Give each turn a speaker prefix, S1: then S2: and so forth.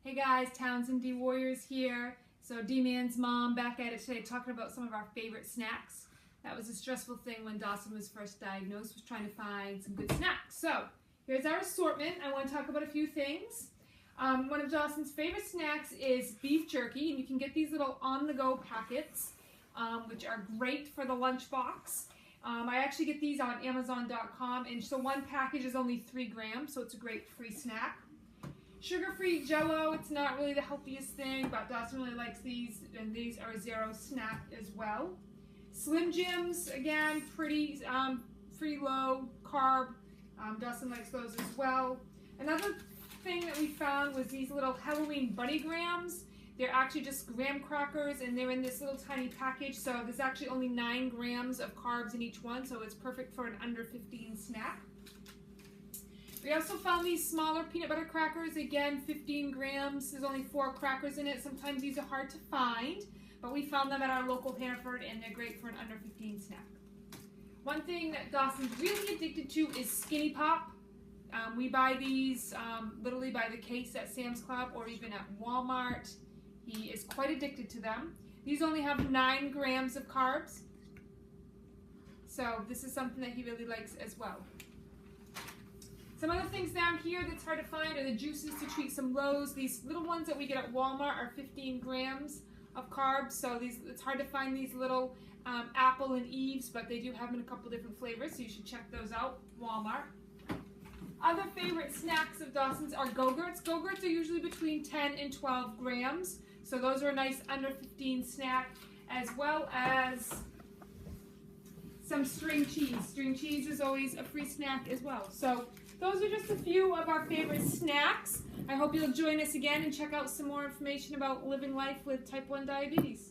S1: Hey guys, Townsend D Warriors here. So D-Man's mom back at it today talking about some of our favorite snacks. That was a stressful thing when Dawson was first diagnosed, was trying to find some good snacks. So here's our assortment. I want to talk about a few things. One of Dawson's favorite snacks is beef jerky, and you can get these little on-the-go packets, which are great for the lunchbox. I actually get these on Amazon.com, and so one package is only 3 grams, so it's a great free snack. Sugar-free Jell-O, it's not really the healthiest thing, but Dawson really likes these, and these are a zero snack as well. Slim Jims, again, pretty low carb. Dawson likes those as well. Another thing that we found was these little Halloween Bunny Grams. They're actually just graham crackers, and they're in this little tiny package, so there's actually only 9 grams of carbs in each one, so it's perfect for an under 15 snack. We also found these smaller peanut butter crackers, again 15 grams, there's only 4 crackers in it. Sometimes these are hard to find, but we found them at our local Hannaford, and they're great for an under 15 snack. One thing that Dawson's really addicted to is Skinny Pop. We buy these literally by the case at Sam's Club or even at Walmart. He is quite addicted to them. These only have 9 grams of carbs, so this is something that he really likes as well. Some other things down here that's hard to find are the juices to treat some lows. These little ones that we get at Walmart are 15 grams of carbs, so it's hard to find these little Apple and Eves, but they do have them in a couple different flavors, so you should check those out, Walmart. Other favorite snacks of Dawson's are Go-Gurts. Go-Gurts are usually between 10 and 12 grams, so those are a nice under 15 snack, as well as some string cheese. String cheese is always a free snack as well. So those are just a few of our favorite snacks. I hope you'll join us again and check out some more information about living life with type 1 diabetes.